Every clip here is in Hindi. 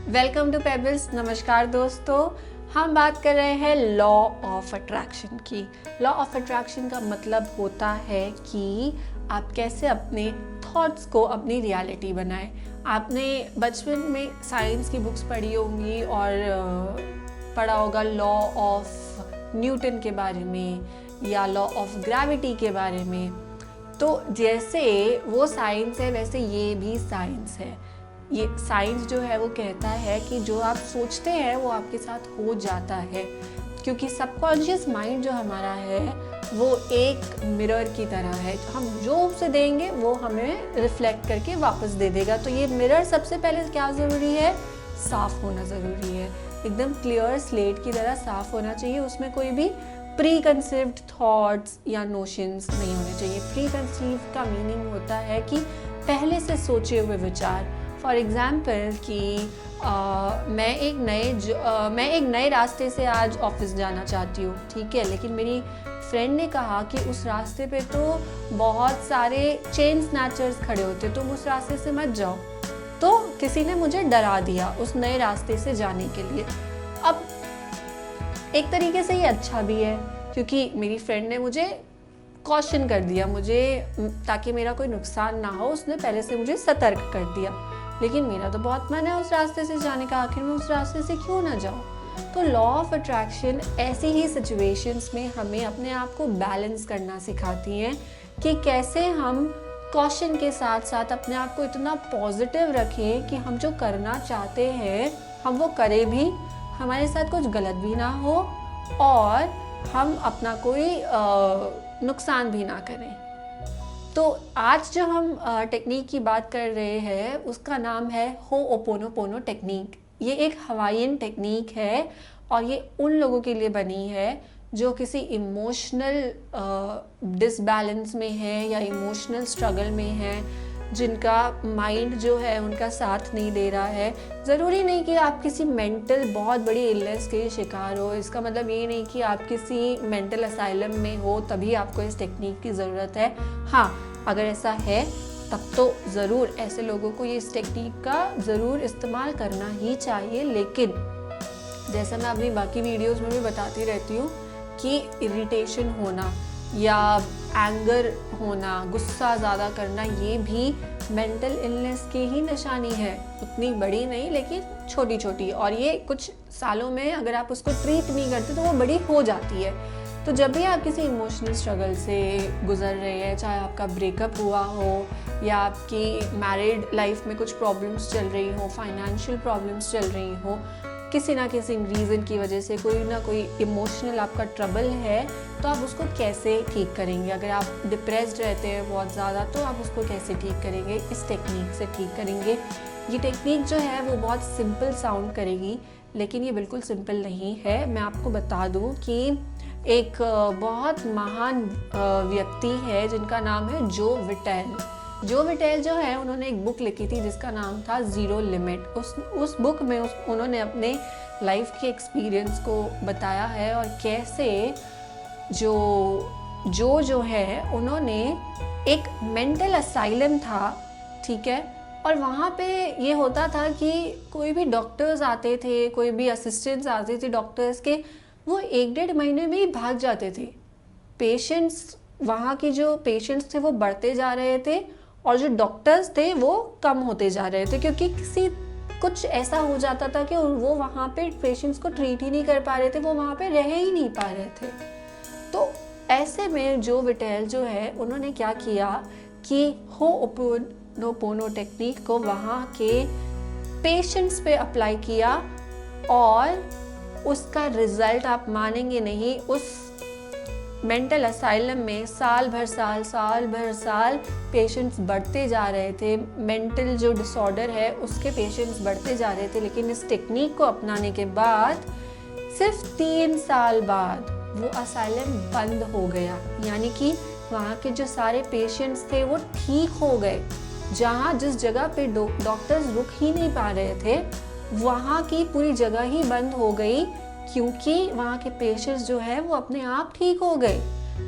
Welcome to pebbles. नमस्कार दोस्तों, हम बात कर रहे हैं लॉ ऑफ अट्रैक्शन की। लॉ ऑफ अट्रैक्शन का मतलब होता है कि आप कैसे अपने थॉट्स को अपनी रियलिटी बनाएं। आपने बचपन में साइंस की बुक्स पढ़ी होंगी और पढ़ा होगा लॉ ऑफ न्यूटन के बारे में या लॉ ऑफ ग्रेविटी के बारे में। तो जैसे वो साइंस है वैसे ये भी साइंस है। ये साइंस जो है वो कहता है कि जो आप सोचते हैं वो आपके साथ हो जाता है, क्योंकि सबकॉन्शियस माइंड जो हमारा है वो एक मिरर की तरह है। हम जो उसे देंगे वो हमें रिफ्लेक्ट करके वापस दे देगा। तो ये मिरर सबसे पहले क्या ज़रूरी है? साफ़ होना ज़रूरी है। एकदम क्लियर स्लेट की तरह साफ़ होना चाहिए। उसमें कोई भी प्री कंसीव्ड थॉट्स या नोशंस नहीं होने चाहिए। प्री कंसीव का मीनिंग होता है कि पहले से सोचे हुए विचार। फॉर एग्ज़ाम्पल कि मैं एक नए रास्ते से आज ऑफिस जाना चाहती हूँ, ठीक है, लेकिन मेरी फ्रेंड ने कहा कि उस रास्ते पे तो बहुत सारे चेन स्नैचर्स खड़े होते, तुम उस रास्ते से मत जाओ। तो किसी ने मुझे डरा दिया उस नए रास्ते से जाने के लिए। अब एक तरीके से ये अच्छा भी है, क्योंकि मेरी फ्रेंड ने मुझे कॉशन कर दिया, मुझे ताकि मेरा कोई नुकसान ना हो, उसने पहले से मुझे सतर्क कर दिया। लेकिन मेरा तो बहुत मन है उस रास्ते से जाने का, आखिर मैं उस रास्ते से क्यों ना जाऊँ। तो लॉ ऑफ अट्रैक्शन ऐसी ही सिचुएशंस में हमें अपने आप को बैलेंस करना सिखाती हैं कि कैसे हम कॉशन के साथ साथ अपने आप को इतना पॉजिटिव रखें कि हम जो करना चाहते हैं हम वो करें भी, हमारे साथ कुछ गलत भी ना हो और हम अपना कोई नुकसान भी ना करें। तो आज जो हम टेक्निक की बात कर रहे हैं उसका नाम है होओपोनोपोनो टेक्निक। ये एक हवाईयन टेक्निक है और ये उन लोगों के लिए बनी है जो किसी इमोशनल डिसबैलेंस में है या इमोशनल स्ट्रगल में है, जिनका माइंड जो है उनका साथ नहीं दे रहा है। ज़रूरी नहीं कि आप किसी मेंटल बहुत बड़ी इलनेस के शिकार हो। इसका मतलब ये नहीं कि आप किसी मेंटल असाइलम में हो तभी आपको इस टेक्निक की ज़रूरत है। हाँ, अगर ऐसा है तब तो ज़रूर ऐसे लोगों को ये इस टेक्निक का ज़रूर इस्तेमाल करना ही चाहिए। लेकिन जैसा मैं अपनी बाकी वीडियोज़ में भी बताती रहती हूँ कि इरिटेशन होना या एंगर होना, गुस्सा ज़्यादा करना, ये भी मेंटल इलनेस की ही निशानी है। उतनी बड़ी नहीं लेकिन छोटी छोटी, और ये कुछ सालों में अगर आप उसको ट्रीट नहीं करते तो वो बड़ी हो जाती है। तो जब भी आप किसी इमोशनल स्ट्रगल से गुजर रहे हैं, चाहे आपका ब्रेकअप हुआ हो या आपकी मैरिड लाइफ में कुछ प्रॉब्लम्स चल रही हो, फाइनेंशियल प्रॉब्लम्स चल रही हो, किसी ना किसी रीज़न की वजह से कोई ना कोई इमोशनल आपका ट्रबल है, तो आप उसको कैसे ठीक करेंगे। अगर आप डिप्रेस्ड रहते हैं बहुत ज़्यादा तो आप उसको कैसे ठीक करेंगे? इस टेक्निक से ठीक करेंगे। ये टेक्निक जो है वो बहुत सिंपल साउंड करेगी, लेकिन ये बिल्कुल सिंपल नहीं है। मैं आपको बता दूं कि एक बहुत महान व्यक्ति है जिनका नाम है जो विटेल। जो विटेल जो है उन्होंने एक बुक लिखी थी जिसका नाम था ज़ीरो लिमिट। उस बुक में उन्होंने अपने लाइफ के एक्सपीरियंस को बताया है और कैसे जो है उन्होंने एक मेंटल असाइलम था, ठीक है, और वहाँ पे ये होता था कि कोई भी डॉक्टर्स आते थे, कोई भी असिस्टेंट्स आते थे डॉक्टर्स के, वो 1-1.5 महीने में ही भाग जाते थे। पेशेंट्स, वहाँ की जो पेशेंट्स थे वो बढ़ते जा रहे थे और जो डॉक्टर्स थे वो कम होते जा रहे थे, क्योंकि कुछ ऐसा हो जाता था कि वो वहाँ पे पेशेंट्स को ट्रीट ही नहीं कर पा रहे थे, वो वहाँ पे रह ही नहीं पा रहे थे। तो ऐसे में जो विटेल जो है उन्होंने क्या किया कि होओपोनोपोनो टेक्निक को वहाँ के पेशेंट्स पे अप्लाई किया और उसका रिजल्ट आप मानेंगे नहीं। उस मेंटल असाइलम में साल भर साल पेशेंट्स बढ़ते जा रहे थे। मेंटल जो डिसऑर्डर है उसके पेशेंट्स बढ़ते जा रहे थे, लेकिन इस टेक्निक को अपनाने के बाद सिर्फ 3 साल बाद वो असाइलम बंद हो गया। यानी कि वहाँ के जो सारे पेशेंट्स थे वो ठीक हो गए। जिस जगह पे डॉक्टर्स रुक ही नहीं पा रहे थे वहाँ की पूरी जगह ही बंद हो गई, क्योंकि वहाँ के पेशेंट्स जो है वो अपने आप ठीक हो गए।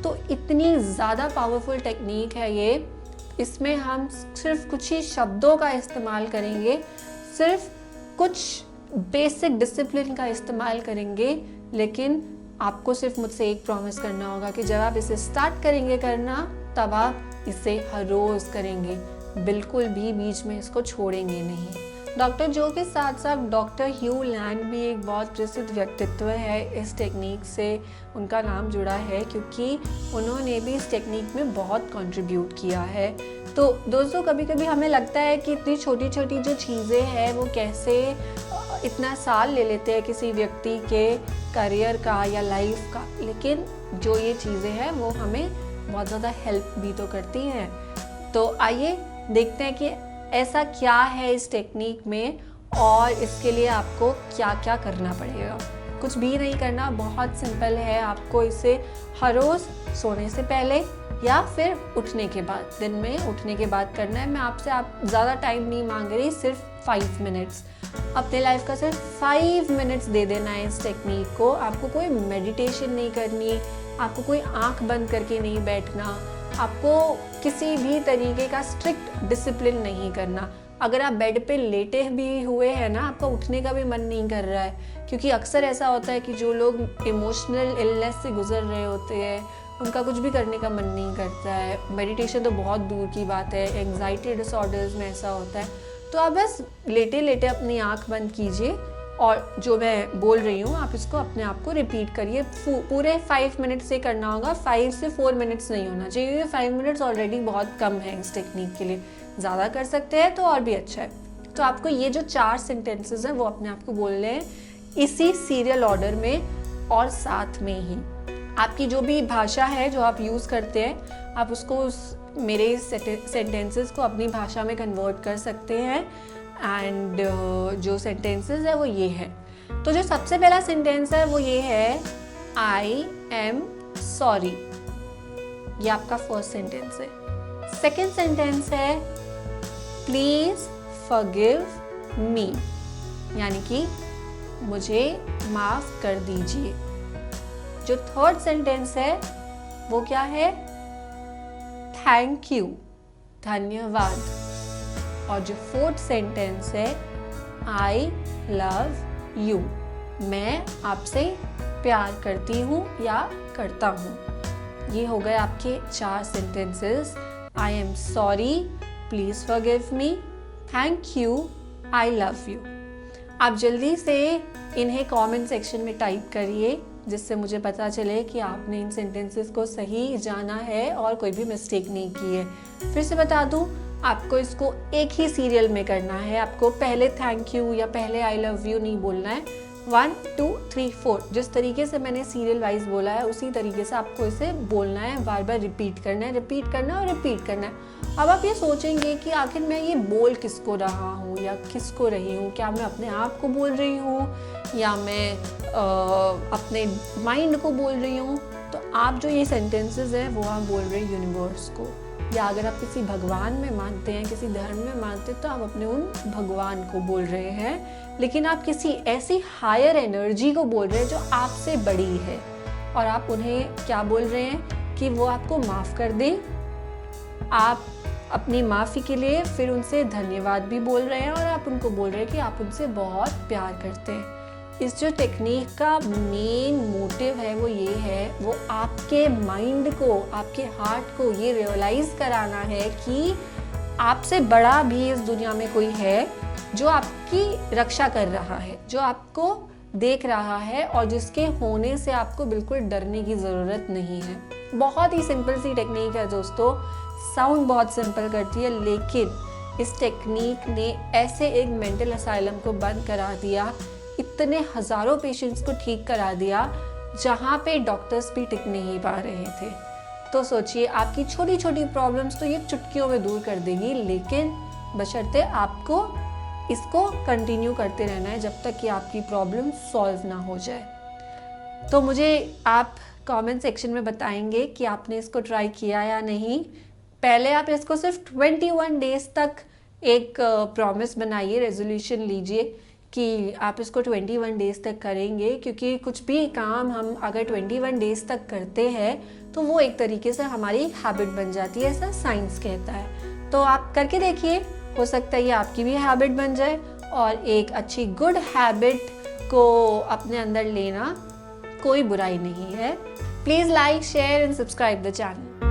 तो इतनी ज़्यादा पावरफुल टेक्निक है ये। इसमें हम सिर्फ कुछ ही शब्दों का इस्तेमाल करेंगे, सिर्फ कुछ बेसिक डिसिप्लिन का इस्तेमाल करेंगे, लेकिन आपको सिर्फ मुझसे एक प्रॉमिस करना होगा कि जब आप इसे स्टार्ट करेंगे करना, तब आप इसे हर रोज़ करेंगे, बिल्कुल भी बीच में इसको छोड़ेंगे नहीं। डॉक्टर जो के साथ साथ डॉक्टर ह्यू लैंड भी एक बहुत प्रसिद्ध व्यक्तित्व है। इस टेक्निक से उनका नाम जुड़ा है क्योंकि उन्होंने भी इस टेक्निक में बहुत कंट्रीब्यूट किया है। तो दोस्तों, कभी कभी हमें लगता है कि इतनी छोटी छोटी जो चीज़ें हैं वो कैसे इतना साल ले लेते हैं किसी व्यक्ति के करियर का या लाइफ का, लेकिन जो ये चीज़ें हैं वो हमें बहुत ज़्यादा हेल्प भी तो करती हैं। तो आइए देखते हैं कि ऐसा क्या है इस टेक्निक में और इसके लिए आपको क्या क्या करना पड़ेगा। कुछ भी नहीं करना, बहुत सिंपल है। आपको इसे हर रोज़ सोने से पहले या फिर उठने के बाद, दिन में उठने के बाद करना है। मैं आपसे ज़्यादा टाइम नहीं मांग रही, सिर्फ 5 मिनट्स, अपने लाइफ का सिर्फ 5 मिनट्स दे देना है इस टेक्निक को। आपको कोई मेडिटेशन नहीं करनी, आपको कोई आंख बंद करके नहीं बैठना, आपको किसी भी तरीके का स्ट्रिक्ट डिसिप्लिन नहीं करना। अगर आप बेड पे लेटे भी हुए हैं ना, आपका उठने का भी मन नहीं कर रहा है, क्योंकि अक्सर ऐसा होता है कि जो लोग इमोशनल इलनेस से गुजर रहे होते हैं उनका कुछ भी करने का मन नहीं करता है। मेडिटेशन तो बहुत दूर की बात है, एंग्जाइटी डिसऑर्डर्स में ऐसा होता है। तो आप बस लेटे लेटे अपनी आंख बंद कीजिए और जो मैं बोल रही हूँ आप इसको अपने आप को रिपीट करिए। पूरे 5 मिनट से करना होगा, 5 से 4 मिनट्स नहीं होना चाहिए। 5 मिनट्स ऑलरेडी बहुत कम है इस टेक्निक के लिए, ज़्यादा कर सकते हैं तो और भी अच्छा है। तो आपको ये जो 4 सेंटेंसेस हैं वो अपने आप को बोलने हैं इसी सीरियल ऑर्डर में, और साथ में ही आपकी जो भी भाषा है जो आप यूज़ करते हैं, आप उसको मेरे सेंटेंसेस को अपनी भाषा में कन्वर्ट कर सकते हैं। एंड जो सेंटेंसेस है वो ये है। तो जो सबसे पहला सेंटेंस है वो ये है, आई एम सॉरी। ये आपका फर्स्ट सेंटेंस है। सेकेंड सेंटेंस है, प्लीज फॉरगिव मी, यानी कि मुझे माफ कर दीजिए। जो थर्ड सेंटेंस है वो क्या है, थैंक यू, धन्यवाद। और जो फोर्थ सेंटेंस है, आई लव यू, मैं आपसे प्यार करती हूँ या करता हूँ। ये हो गए आपके 4 sentences. I am sorry, please forgive me, thank you, I love you. आप जल्दी से इन्हें कमेंट सेक्शन में टाइप करिए, जिससे मुझे पता चले कि आपने इन सेंटेंसेस को सही जाना है और कोई भी मिस्टेक नहीं की है। फिर से बता दूं, आपको इसको एक ही सीरियल में करना है। आपको पहले थैंक यू या पहले आई लव यू नहीं बोलना है। 1 2 3 4 जिस तरीके से मैंने सीरियल वाइज बोला है उसी तरीके से आपको इसे बोलना है, बार बार रिपीट करना है, रिपीट करना है और रिपीट करना है। अब आप ये सोचेंगे कि आखिर मैं ये बोल किसको रहा हूँ या किसको रही हूँ, क्या मैं अपने आप को बोल रही हूँ या मैं अपने माइंड को बोल रही हूँ। तो आप जो ये सेंटेंसेस हैं वो आप बोल रहे हैं यूनिवर्स को, या अगर आप किसी भगवान में मानते हैं, किसी धर्म में मानते हैं, तो आप अपने उन भगवान को बोल रहे हैं। लेकिन आप किसी ऐसी हायर एनर्जी को बोल रहे हैं जो आपसे बड़ी है, और आप उन्हें क्या बोल रहे हैं कि वो आपको माफ़ कर दें। आप अपनी माफ़ी के लिए फिर उनसे धन्यवाद भी बोल रहे हैं और आप उनको बोल रहे हैं कि आप उनसे बहुत प्यार करते हैं। इस जो टेक्निक का मेन मोटिव है वो ये है, वो आपके माइंड को, आपके हार्ट को ये रियलाइज़ कराना है कि आपसे बड़ा भी इस दुनिया में कोई है जो आपकी रक्षा कर रहा है, जो आपको देख रहा है और जिसके होने से आपको बिल्कुल डरने की ज़रूरत नहीं है। बहुत ही सिंपल सी टेक्निक है दोस्तों, साउंड बहुत सिंपल करती है, लेकिन इस टेक्निक ने ऐसे एक मेंटल असाइलम को बंद करा दिया, इतने हज़ारों पेशेंट्स को ठीक करा दिया जहाँ पे डॉक्टर्स भी टिक नहीं पा रहे थे। तो सोचिए, आपकी छोटी छोटी प्रॉब्लम्स तो ये चुटकियों में दूर कर देगी, लेकिन बशर्ते आपको इसको कंटिन्यू करते रहना है जब तक कि आपकी प्रॉब्लम सॉल्व ना हो जाए। तो मुझे आप कमेंट सेक्शन में बताएंगे कि आपने इसको ट्राई किया या नहीं। पहले आप इसको सिर्फ 21 डेज तक एक प्रॉमिस बनाइए, रेजोल्यूशन लीजिए कि आप इसको 21 डेज तक करेंगे, क्योंकि कुछ भी काम हम अगर 21 डेज तक करते हैं तो वो एक तरीके से हमारी हैबिट बन जाती है, ऐसा साइंस कहता है। तो आप करके देखिए, हो सकता है ये आपकी भी हैबिट बन जाए और एक अच्छी गुड हैबिट को अपने अंदर लेना कोई बुराई नहीं है। Please like, share and subscribe the channel.